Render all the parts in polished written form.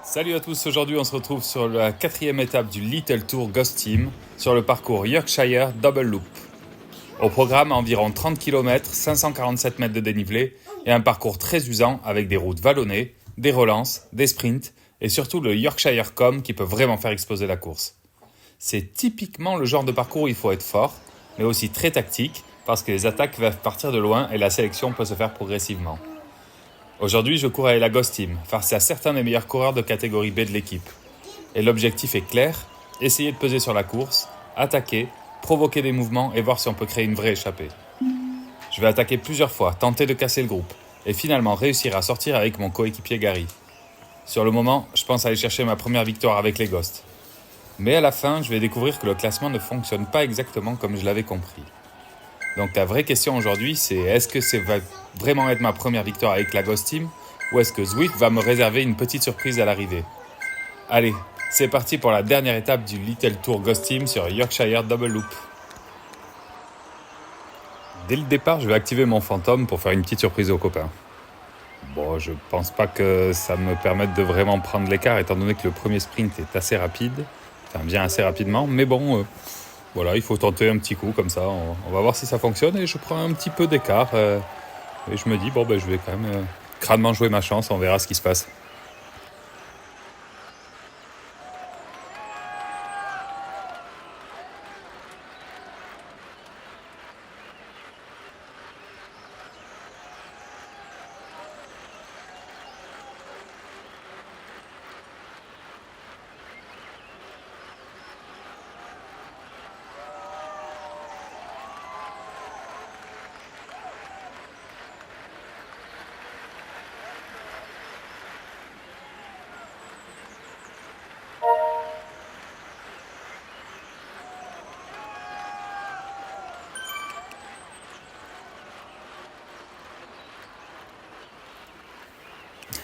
Salut à tous, aujourd'hui on se retrouve sur la 4e étape du Little Tour Ghost Team sur le parcours Yorkshire Double Loop. Au programme, environ 30 km, 547 mètres de dénivelé et un parcours très usant avec des routes vallonnées, des relances, des sprints et surtout le Yorkshire Com qui peut vraiment faire exploser la course. C'est typiquement le genre de parcours où il faut être fort, mais aussi très tactique parce que les attaques peuvent partir de loin et la sélection peut se faire progressivement. Aujourd'hui, je cours avec la Ghost Team, face à certains des meilleurs coureurs de catégorie B de l'équipe. Et l'objectif est clair, essayer de peser sur la course, attaquer, provoquer des mouvements et voir si on peut créer une vraie échappée. Je vais attaquer plusieurs fois, tenter de casser le groupe, et finalement réussir à sortir avec mon coéquipier Gary. Sur le moment, je pense aller chercher ma première victoire avec les Ghosts. Mais à la fin, je vais découvrir que le classement ne fonctionne pas exactement comme je l'avais compris. Donc la vraie question aujourd'hui, c'est est-ce que ça va vraiment être ma première victoire avec la Ghost Team ou est-ce que Zwift va me réserver une petite surprise à l'arrivée? Allez, c'est parti pour la dernière étape du Little Tour Ghost Team sur Yorkshire Double Loop. Dès le départ, je vais activer mon fantôme pour faire une petite surprise aux copains. Bon, je pense pas que ça me permette de vraiment prendre l'écart étant donné que le premier sprint est assez rapide, enfin bien assez rapidement, mais bon... Voilà, il faut tenter un petit coup comme ça, on va voir si ça fonctionne et je prends un petit peu d'écart et je me dis je vais quand même crânement jouer ma chance, on verra ce qui se passe.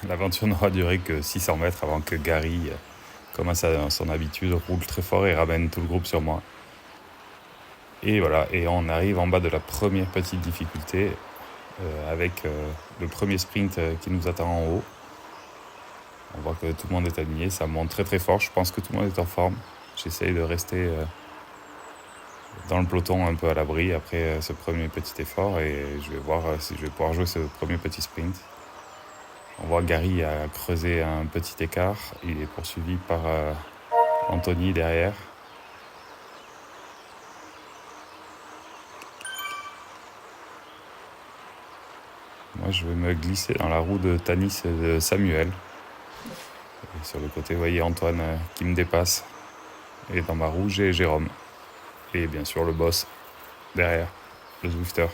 L'aventure n'aura duré que 600 mètres avant que Gary, comme à son habitude, roule très fort et ramène tout le groupe sur moi. Et voilà, et on arrive en bas de la première petite difficulté avec le premier sprint qui nous attend en haut. On voit que tout le monde est aligné, ça monte très très fort, je pense que tout le monde est en forme. J'essaye de rester dans le peloton un peu à l'abri après ce premier petit effort et je vais voir si je vais pouvoir jouer ce premier petit sprint. On voit Gary a creusé un petit écart, il est poursuivi par Anthony derrière. Moi je vais me glisser dans la roue de Tanis et de Samuel. Et sur le côté, vous voyez Antoine qui me dépasse. Et dans ma roue, j'ai Jérôme. Et bien sûr le boss derrière, le Zwifter.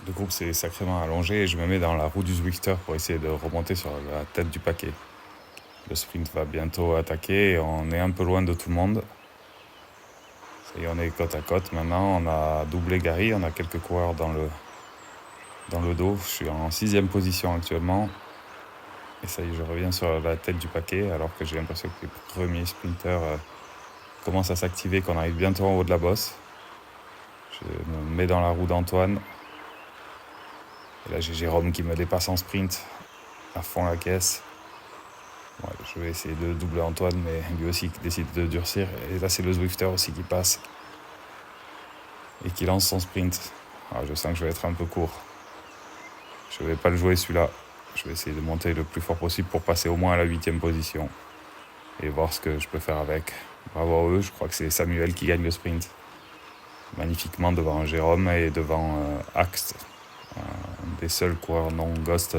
Le groupe s'est sacrément allongé et je me mets dans la roue du Zwifter pour essayer de remonter sur la tête du paquet. Le sprint va bientôt attaquer, on est un peu loin de tout le monde. Ça y est, on est côte à côte maintenant, on a doublé Gary, on a quelques coureurs dans le dos. Je suis en 6e position actuellement. Et ça y est, je reviens sur la tête du paquet alors que j'ai l'impression que les premiers sprinters commencent à s'activer, qu'on arrive bientôt en haut de la bosse. Je me mets dans la roue d'Antoine. Et là, j'ai Jérôme qui me dépasse en sprint, à fond la caisse. Ouais, je vais essayer de doubler Antoine, mais lui aussi qui décide de durcir. Et là, c'est le Zwifter aussi qui passe et qui lance son sprint. Alors, je sens que je vais être un peu court. Je ne vais pas le jouer celui-là. Je vais essayer de monter le plus fort possible pour passer au moins à la 8e position et voir ce que je peux faire avec. Bravo à eux, je crois que c'est Samuel qui gagne le sprint. Magnifiquement devant Jérôme et devant Axe, un des seuls coureurs non Ghost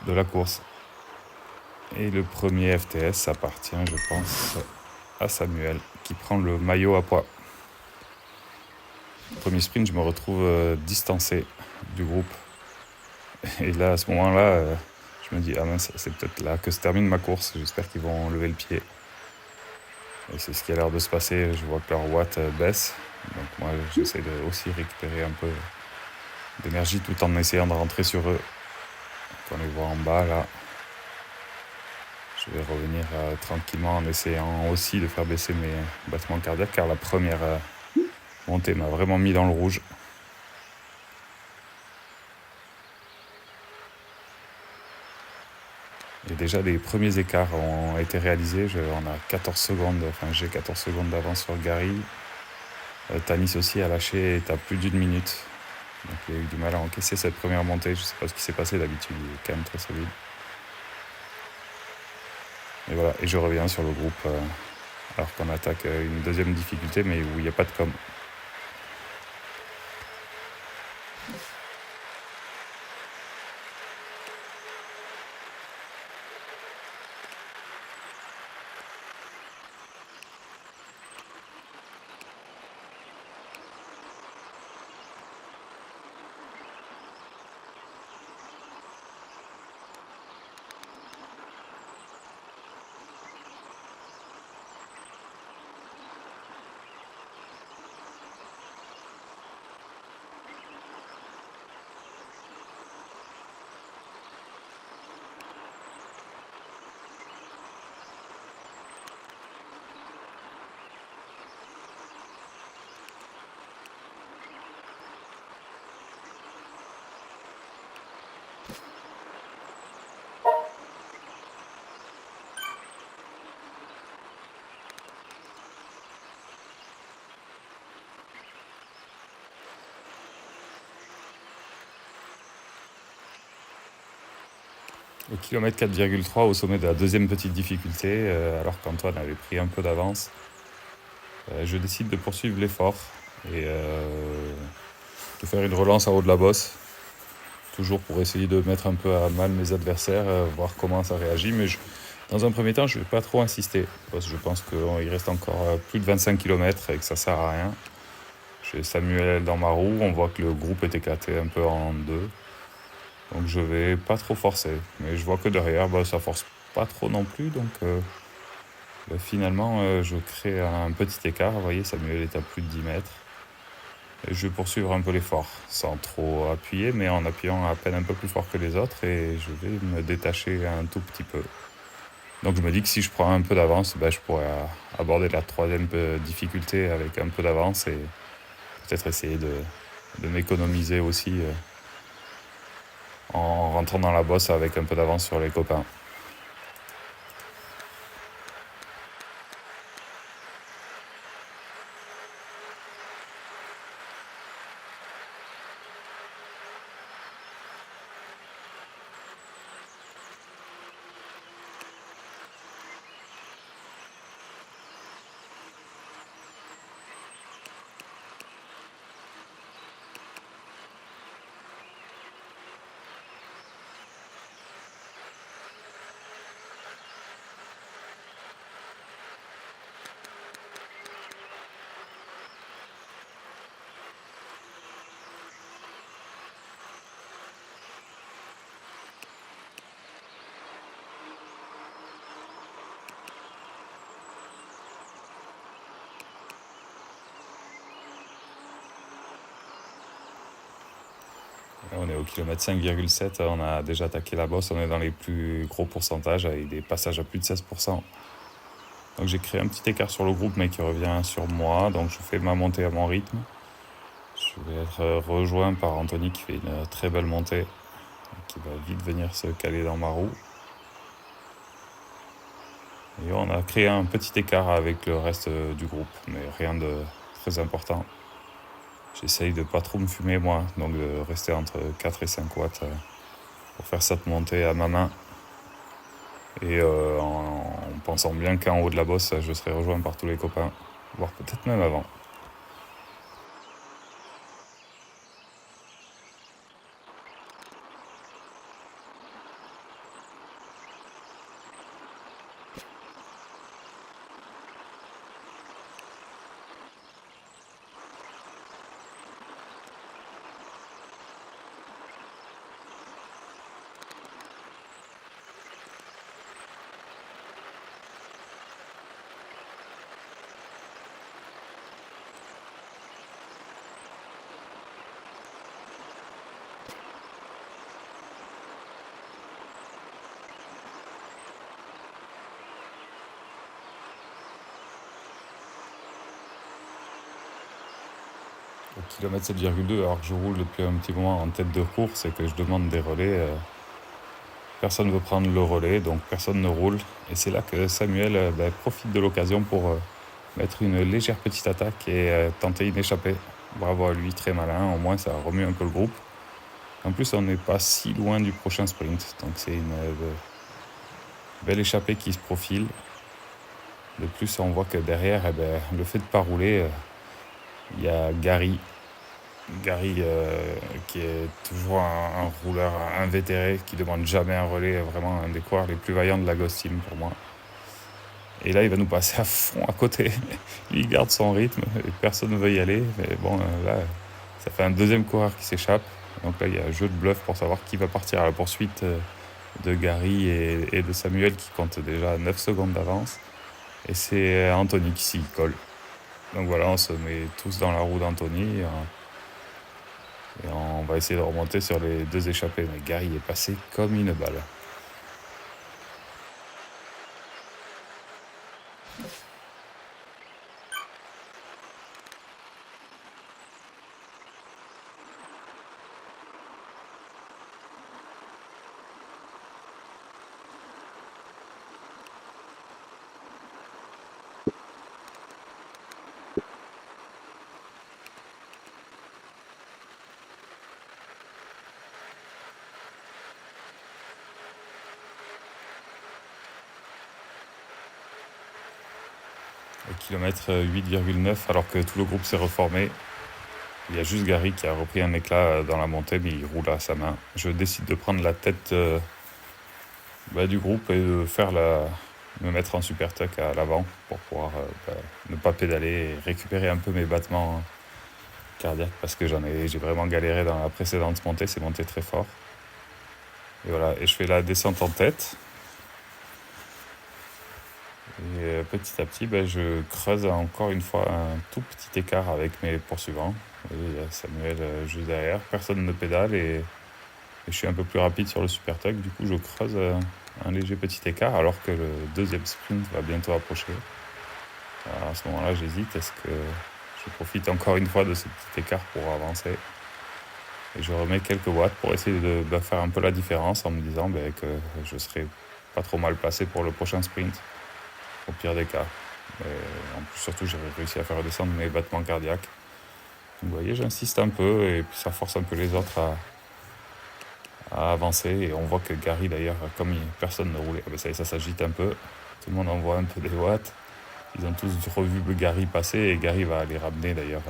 de la course. Et le premier FTS appartient, je pense, à Samuel qui prend le maillot à pois. Premier sprint, je me retrouve distancé du groupe. Et là, à ce moment-là, Je me dis, ah mince, c'est peut-être là que se termine ma course. J'espère qu'ils vont lever le pied. Et c'est ce qui a l'air de se passer. Je vois que leur watt baisse. Donc moi, j'essaie de aussi récupérer un peu d'énergie tout en essayant de rentrer sur eux. Donc on les voit en bas là. Je vais revenir tranquillement en essayant aussi de faire baisser mes battements cardiaques car la première montée m'a vraiment mis dans le rouge. Et déjà les premiers écarts ont été réalisés. On a 14 secondes, enfin j'ai 14 secondes d'avance sur Gary. Tanis aussi a lâché et est à plus d'une minute. Donc il a eu du mal à encaisser cette première montée. Je ne sais pas ce qui s'est passé, d'habitude il est quand même très solide. Et voilà, et je reviens sur le groupe alors qu'on attaque une deuxième difficulté mais où il n'y a pas de com. Au kilomètre 4,3 au sommet de la deuxième petite difficulté, alors qu'Antoine avait pris un peu d'avance, je décide de poursuivre l'effort et de faire une relance en haut de la bosse, toujours pour essayer de mettre un peu à mal mes adversaires, voir comment ça réagit. Mais dans un premier temps, je ne vais pas trop insister, parce que je pense qu'il reste encore plus de 25 km et que ça ne sert à rien. J'ai Samuel dans ma roue, on voit que le groupe est éclaté un peu en deux. Donc je vais pas trop forcer, mais je vois que derrière, ça force pas trop non plus. Donc finalement, je crée un petit écart. Vous voyez, Samuel est à plus de 10 mètres. Et je vais poursuivre un peu l'effort, sans trop appuyer, mais en appuyant à peine un peu plus fort que les autres. Et je vais me détacher un tout petit peu. Donc je me dis que si je prends un peu d'avance, je pourrais aborder la troisième difficulté avec un peu d'avance et peut-être essayer de m'économiser aussi. En rentrant dans la bosse avec un peu d'avance sur les copains. Là, on est au kilomètre 5,7, on a déjà attaqué la bosse, on est dans les plus gros pourcentages avec des passages à plus de 16%. Donc j'ai créé un petit écart sur le groupe mais qui revient sur moi, donc je fais ma montée à mon rythme. Je vais être rejoint par Anthony qui fait une très belle montée, qui va vite venir se caler dans ma roue. Et on a créé un petit écart avec le reste du groupe, mais rien de très important. J'essaye de pas trop me fumer moi, donc de rester entre 4 et 5 watts pour faire cette montée à ma main. Et en pensant bien qu'en haut de la bosse, je serai rejoint par tous les copains, voire peut-être même avant. Au kilomètre 7,2, alors que je roule depuis un petit moment en tête de course et que je demande des relais, personne ne veut prendre le relais, donc personne ne roule. Et c'est là que Samuel profite de l'occasion pour mettre une légère petite attaque et tenter une échappée. Bravo à lui, très malin, au moins ça remue un peu le groupe. En plus, on n'est pas si loin du prochain sprint, donc c'est une belle échappée qui se profile. De plus, on voit que derrière, le fait de ne pas rouler, il y a Gary. Gary qui est toujours un rouleur invétéré, qui demande jamais un relais, vraiment un des coureurs les plus vaillants de la Ghost Team pour moi. Et là, il va nous passer à fond à côté. Lui, il garde son rythme et personne ne veut y aller. Mais bon, là, ça fait un deuxième coureur qui s'échappe. Donc là, il y a un jeu de bluff pour savoir qui va partir à la poursuite de Gary et de Samuel qui compte déjà 9 secondes d'avance. Et c'est Anthony qui s'y colle. Donc voilà, on se met tous dans la roue d'Anthony. Et on va essayer de remonter sur les deux échappées. Mais Gary est passé comme une balle. Au kilomètre 8,9, alors que tout le groupe s'est reformé. Il y a juste Gary qui a repris un éclat dans la montée, mais il roule à sa main. Je décide de prendre la tête du groupe et de me mettre en super tuck à l'avant pour pouvoir ne pas pédaler et récupérer un peu mes battements cardiaques parce que j'ai vraiment galéré dans la précédente montée, c'est monté très fort. Et voilà, et je fais la descente en tête. Et petit à petit, je creuse encore une fois un tout petit écart avec mes poursuivants. Et il y a Samuel juste derrière, personne ne pédale et je suis un peu plus rapide sur le super tuck. Du coup, je creuse un léger petit écart alors que le deuxième sprint va bientôt approcher. Alors à ce moment-là, j'hésite. Est-ce que je profite encore une fois de ce petit écart pour avancer? Et je remets quelques watts pour essayer de faire un peu la différence en me disant que je serai pas trop mal placé pour le prochain sprint, au pire des cas. En plus, surtout, j'ai réussi à faire redescendre mes battements cardiaques. Donc, vous voyez, j'insiste un peu et puis ça force un peu les autres à avancer. Et on voit que Gary, d'ailleurs, comme personne ne roulait, ça s'agite un peu. Tout le monde envoie un peu des watts. Ils ont tous revu Gary passer et Gary va les ramener d'ailleurs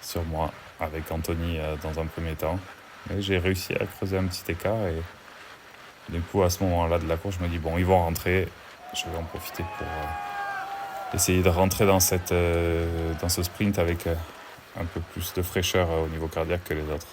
sur moi avec Anthony dans un premier temps. Mais j'ai réussi à creuser un petit écart et du coup à ce moment-là de la course, je me dis bon, ils vont rentrer. Je vais en profiter pour essayer de rentrer dans ce sprint avec un peu plus de fraîcheur au niveau cardiaque que les autres.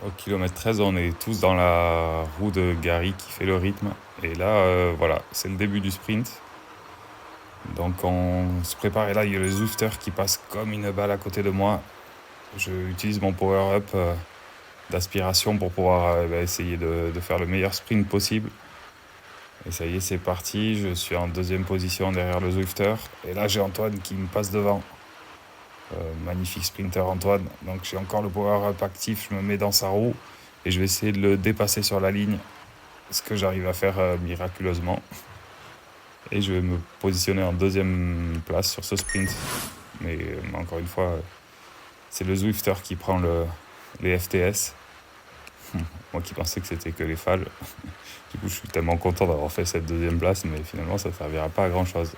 Au kilomètre 13, on est tous dans la roue de Gary qui fait le rythme. Et là, voilà, c'est le début du sprint. Donc on se prépare et là, il y a le Zwifter qui passe comme une balle à côté de moi. Je utilise mon power-up d'aspiration pour pouvoir essayer de faire le meilleur sprint possible. Et ça y est, c'est parti. Je suis en deuxième position derrière le Zwifter. Et là, j'ai Antoine qui me passe devant. Magnifique sprinter Antoine. Donc j'ai encore le power-up actif, je me mets dans sa roue et je vais essayer de le dépasser sur la ligne, ce que j'arrive à faire miraculeusement. Et je vais me positionner en deuxième place sur ce sprint. Mais encore une fois, c'est le Zwifter qui prend les FTS. Moi qui pensais que c'était que les FAL. Du coup, je suis tellement content d'avoir fait cette deuxième place, mais finalement, ça ne servira pas à grand-chose.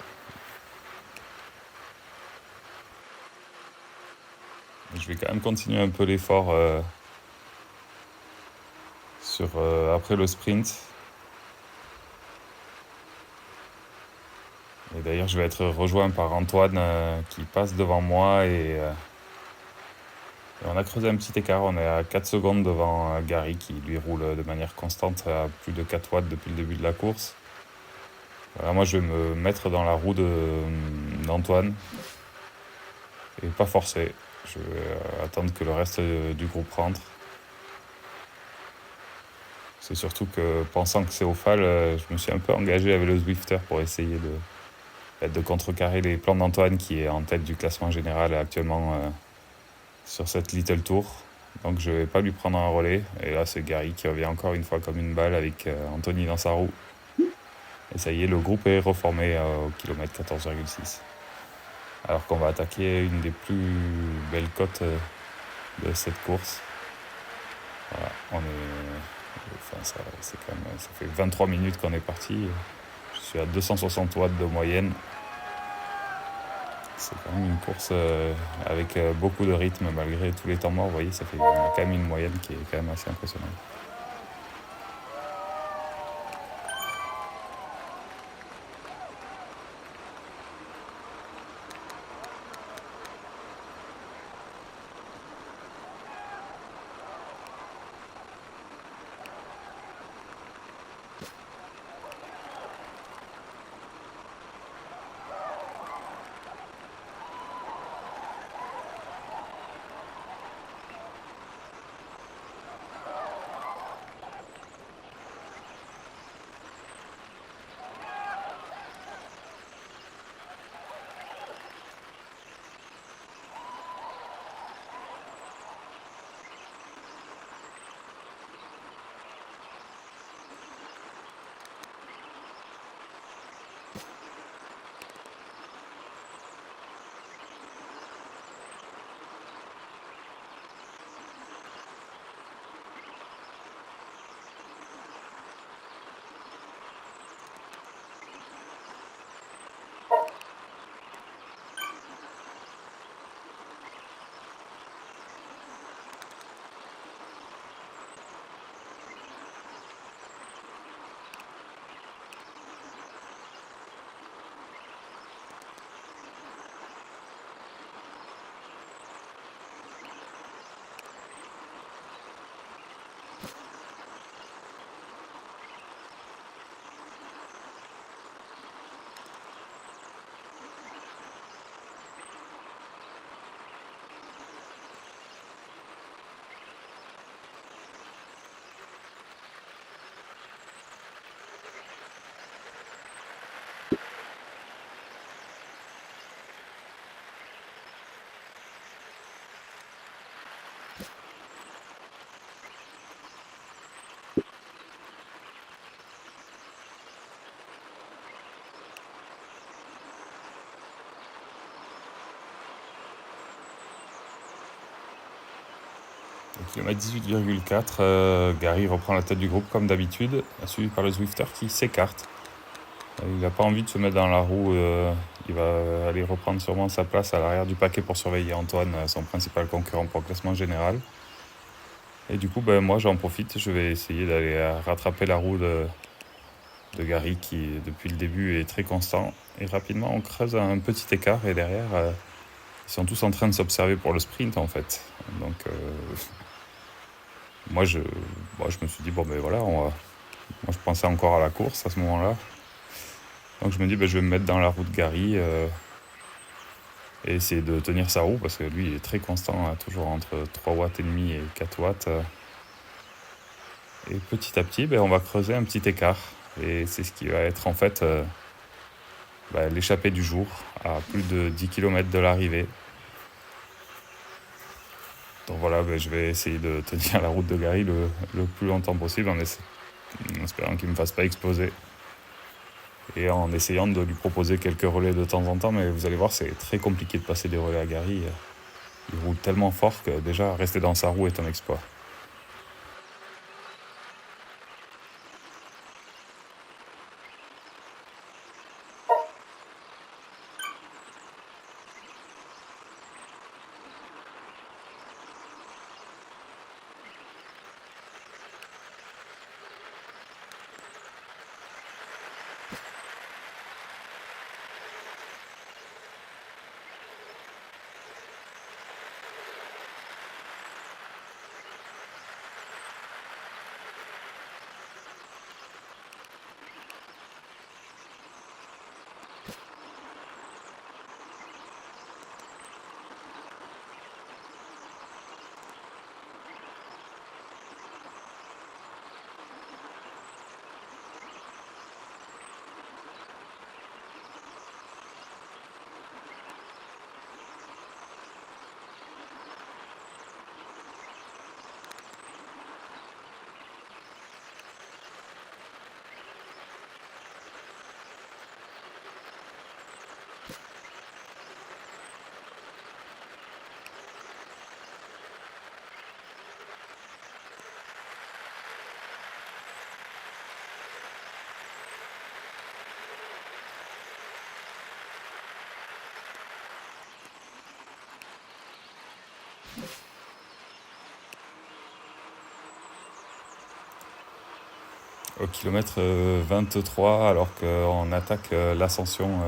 Je vais quand même continuer un peu l'effort après le sprint. Et d'ailleurs, je vais être rejoint par Antoine qui passe devant moi et on a creusé un petit écart. On est à 4 secondes devant Gary qui lui roule de manière constante à plus de 4 watts depuis le début de la course. Voilà, moi, je vais me mettre dans la roue d'Antoine et pas forcer. Je vais attendre que le reste du groupe rentre. C'est surtout que, pensant que c'est au FAL, je me suis un peu engagé avec le Zwifter pour essayer de contrecarrer les plans d'Antoine qui est en tête du classement général actuellement sur cette Little Tour. Donc je vais pas lui prendre un relais. Et là, c'est Gary qui revient encore une fois comme une balle avec Anthony dans sa roue. Et ça y est, le groupe est reformé au kilomètre 14,6. Alors qu'on va attaquer une des plus belles côtes de cette course. Voilà, ça fait 23 minutes qu'on est parti. Je suis à 260 watts de moyenne. C'est quand même une course avec beaucoup de rythme malgré tous les temps morts. Vous voyez, on a quand même une moyenne qui est quand même assez impressionnante. Au kilomètre 18,4, Gary reprend la tête du groupe comme d'habitude, suivi par le Zwifter qui s'écarte. Il n'a pas envie de se mettre dans la roue, il va aller reprendre sûrement sa place à l'arrière du paquet pour surveiller Antoine, son principal concurrent pour le classement général. Et du coup, moi j'en profite, je vais essayer d'aller rattraper la roue de Gary qui depuis le début est très constant. Et rapidement on creuse un petit écart et derrière ils sont tous en train de s'observer pour le sprint en fait. Donc moi je me suis dit moi je pensais encore à la course à ce moment-là. Donc je me dis je vais me mettre dans la roue de Gary et essayer de tenir sa roue parce que lui il est très constant, toujours entre 3 watts et demi et 4 watts. Et petit à petit on va creuser un petit écart et c'est ce qui va être en fait l'échappée du jour à plus de 10 km de l'arrivée. Donc voilà, je vais essayer de tenir la route de Gary le plus longtemps possible en espérant qu'il ne me fasse pas exploser. Et en essayant de lui proposer quelques relais de temps en temps, mais vous allez voir, c'est très compliqué de passer des relais à Gary. Il roule tellement fort que déjà rester dans sa roue est un exploit. Au kilomètre 23, alors qu'on attaque l'ascension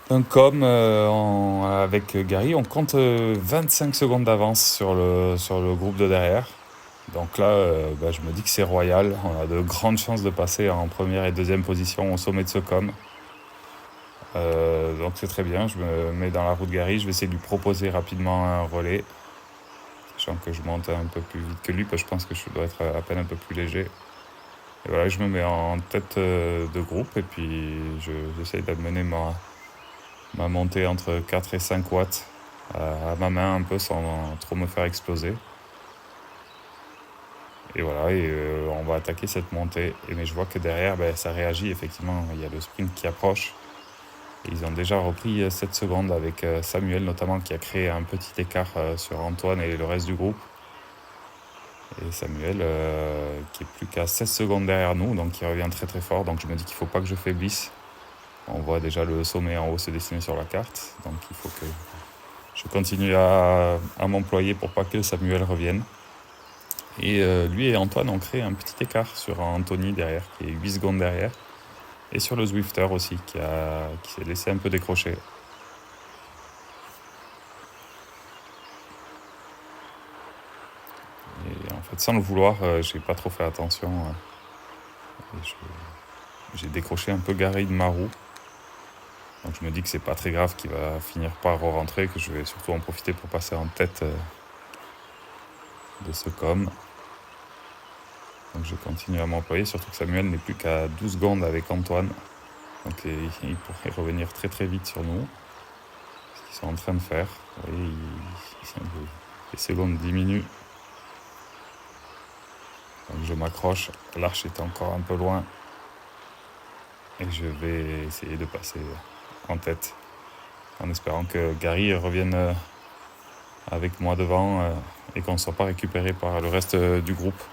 d'un com avec Gary, on compte 25 secondes d'avance sur le groupe de derrière. Donc là, je me dis que c'est royal. On a de grandes chances de passer en première et deuxième position au sommet de ce com. Donc c'est très bien, je me mets dans la roue de Gary, je vais essayer de lui proposer rapidement un relais. Sachant que je monte un peu plus vite que lui, parce que je pense que je dois être à peine un peu plus léger. Et voilà, je me mets en tête de groupe et puis j'essaye d'amener ma montée entre 4 et 5 watts à ma main un peu sans trop me faire exploser. Et voilà, on va attaquer cette montée. Mais je vois que derrière, ça réagit effectivement. Il y a le sprint qui approche. Et ils ont déjà repris 7 secondes avec Samuel notamment qui a créé un petit écart sur Antoine et le reste du groupe. Et Samuel qui est plus qu'à 16 secondes derrière nous, donc qui revient très très fort. Donc je me dis qu'il ne faut pas que je faiblisse. On voit déjà le sommet en haut se dessiner sur la carte. Donc il faut que je continue à m'employer pour pas que Samuel revienne. Et lui et Antoine ont créé un petit écart sur Anthony derrière, qui est 8 secondes derrière. Et sur le Zwifter aussi, qui s'est laissé un peu décrocher. Et en fait, sans le vouloir, j'ai pas trop fait attention. J'ai décroché un peu Gary de ma roue. Donc je me dis que c'est pas très grave qu'il va finir par re-rentrer, que je vais surtout en profiter pour passer en tête de ce com. Donc je continue à m'employer, surtout que Samuel n'est plus qu'à 12 secondes avec Antoine. Donc il pourrait revenir très très vite sur nous. Ce qu'ils sont en train de faire. Vous voyez, les secondes diminuent. Donc je m'accroche. L'arche est encore un peu loin. Et je vais essayer de passer en tête. En espérant que Gary revienne avec moi devant et qu'on ne soit pas récupéré par le reste du groupe.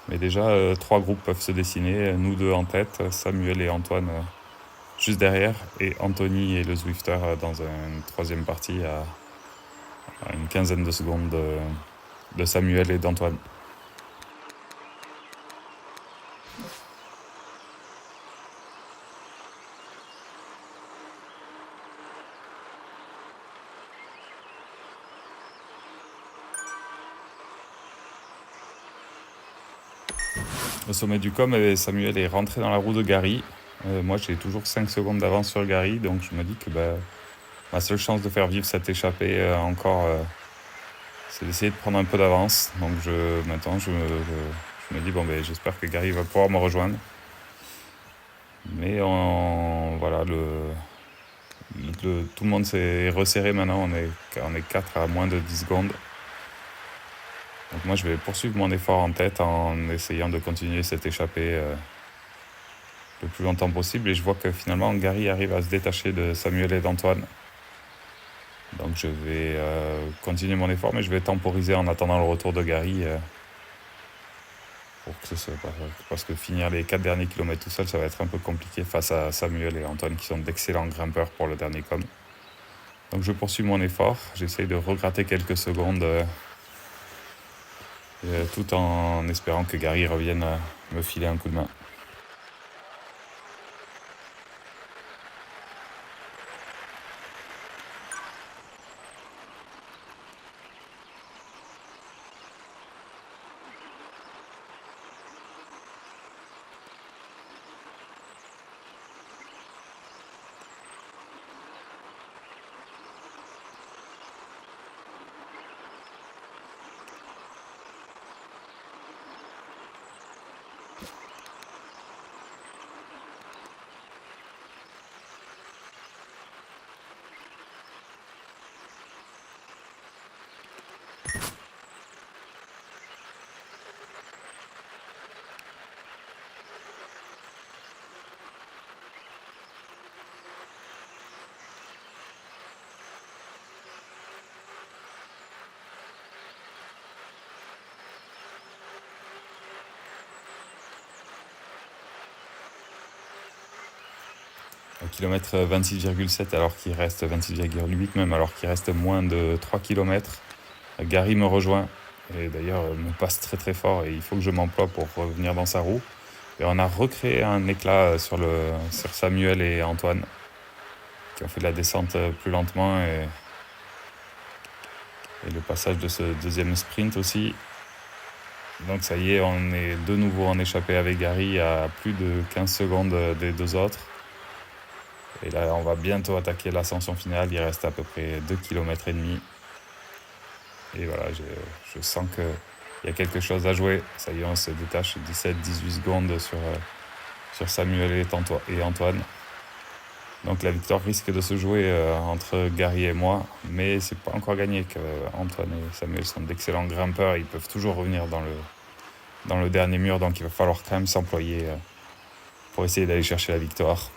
Mais déjà, 3 groupes peuvent se dessiner. Nous 2 en tête, Samuel et Antoine juste derrière, et Anthony et le Zwifter dans une troisième partie à une quinzaine de secondes de Samuel et d'Antoine. Au sommet du com, Samuel est rentré dans la roue de Gary. Moi, j'ai toujours 5 secondes d'avance sur Gary, donc je me dis que ma seule chance de faire vivre cette échappée encore, c'est d'essayer de prendre un peu d'avance. Donc maintenant, je me dis, j'espère que Gary va pouvoir me rejoindre. Mais voilà, Tout le monde s'est resserré maintenant, on est 4 à moins de 10 secondes. Donc moi je vais poursuivre mon effort en tête en essayant de continuer cette échappée le plus longtemps possible. Et je vois que finalement Gary arrive à se détacher de Samuel et d'Antoine. Donc je vais continuer mon effort, mais je vais temporiser en attendant le retour de Gary. Parce que finir les 4 derniers kilomètres tout seul, ça va être un peu compliqué face à Samuel et Antoine qui sont d'excellents grimpeurs pour le dernier com. Donc je poursuis mon effort, j'essaye de regratter quelques secondes tout en espérant que Gary revienne me filer un coup de main. Au kilomètre 26,7 alors qu'il reste 26,8 même alors qu'il reste moins de 3 km, Gary me rejoint et d'ailleurs me passe très très fort et il faut que je m'emploie pour revenir dans sa roue. Et on a recréé un éclat sur Samuel et Antoine qui ont fait de la descente plus lentement et le passage de ce deuxième sprint aussi. Donc ça y est, on est de nouveau en échappée avec Gary à plus de 15 secondes des deux autres. Et là, on va bientôt attaquer l'ascension finale. Il reste à peu près 2,5 km. Et voilà, je sens qu'il y a quelque chose à jouer. Ça y est, on se détache 17-18 secondes sur Samuel et Antoine. Donc la victoire risque de se jouer entre Gary et moi. Mais c'est pas encore gagné. Antoine et Samuel sont d'excellents grimpeurs. Ils peuvent toujours revenir dans le dernier mur. Donc il va falloir quand même s'employer pour essayer d'aller chercher la victoire.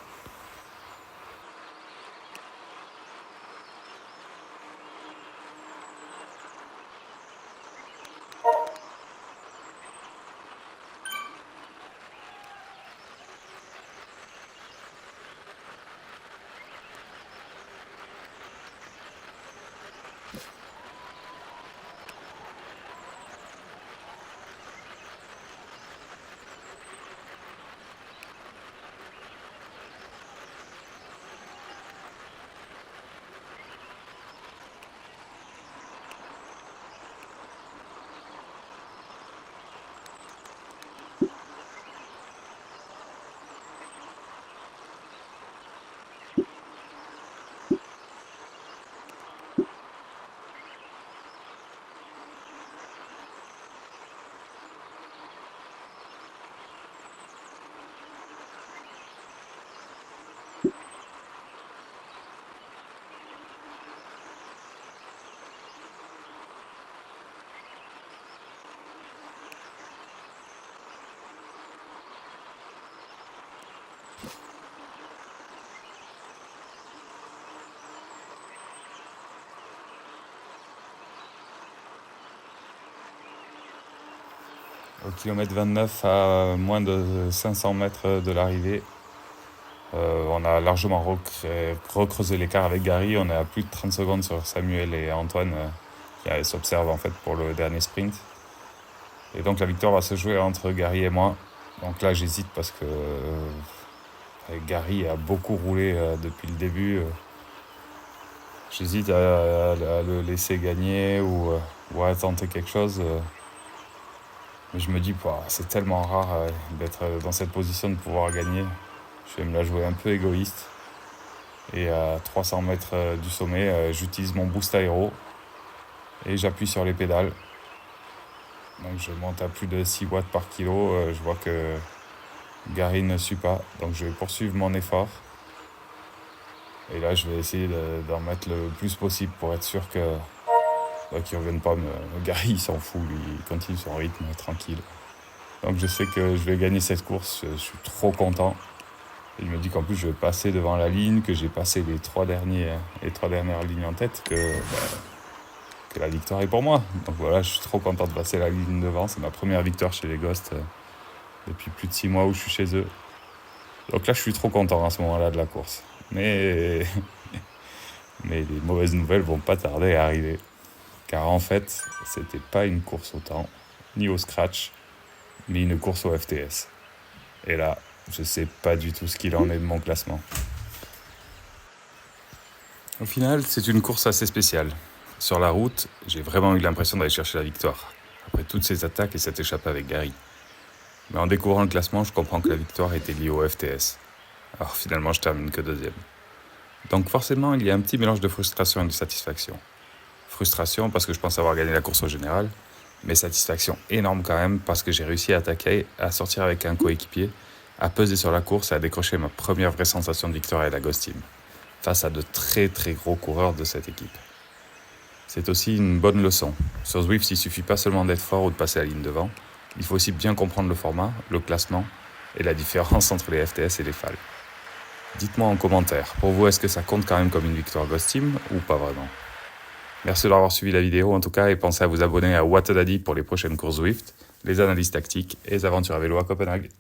Au kilomètre 29, à moins de 500 mètres de l'arrivée, on a largement recreusé l'écart avec Gary. On est à plus de 30 secondes sur Samuel et Antoine qui s'observent en fait pour le dernier sprint. Et donc la victoire va se jouer entre Gary et moi. Donc là j'hésite parce que Gary a beaucoup roulé depuis le début. J'hésite à le laisser gagner ou à tenter quelque chose. Mais je me dis, c'est tellement rare d'être dans cette position de pouvoir gagner. Je vais me la jouer un peu égoïste. Et à 300 mètres du sommet, j'utilise mon boost aéro et j'appuie sur les pédales. Donc je monte à plus de 6 watts par kilo. Je vois que Gary ne suit pas. Donc je vais poursuivre mon effort. Et là, je vais essayer d'en mettre le plus possible pour être sûr que qu'ils ne reviennent pas Gary, il s'en fout, lui, il continue son rythme tranquille. Donc je sais que je vais gagner cette course, je suis trop content. Et je me dis qu'en plus je vais passer devant la ligne, que j'ai passé les trois dernières lignes en tête, que la victoire est pour moi. Donc voilà, je suis trop content de passer la ligne devant. C'est ma première victoire chez les Ghosts depuis plus de 6 mois où je suis chez eux. Donc là, je suis trop content à ce moment-là de la course. Mais les mauvaises nouvelles vont pas tarder à arriver. Car en fait, c'était pas une course au temps, ni au scratch, mais une course au FTS. Et là, je sais pas du tout ce qu'il en est de mon classement. Au final, c'est une course assez spéciale. Sur la route, j'ai vraiment eu l'impression d'aller chercher la victoire, après toutes ces attaques et cette échappée avec Gary. Mais en découvrant le classement, je comprends que la victoire était liée au FTS. Alors finalement, je termine que deuxième. Donc forcément, il y a un petit mélange de frustration et de satisfaction. Frustration parce que je pense avoir gagné la course au général, mais satisfaction énorme quand même parce que j'ai réussi à attaquer, à sortir avec un coéquipier, à peser sur la course et à décrocher ma première vraie sensation de victoire avec la Ghost Team, face à de très très gros coureurs de cette équipe. C'est aussi une bonne leçon. Sur Zwift, il suffit pas seulement d'être fort ou de passer la ligne devant, il faut aussi bien comprendre le format, le classement et la différence entre les FTS et les FAL. Dites-moi en commentaire, pour vous, est-ce que ça compte quand même comme une victoire Ghost Team ou pas vraiment ? Merci d'avoir suivi la vidéo en tout cas et pensez à vous abonner à What a Daddy pour les prochaines courses Zwift, les analyses tactiques et les aventures à vélo à Copenhague.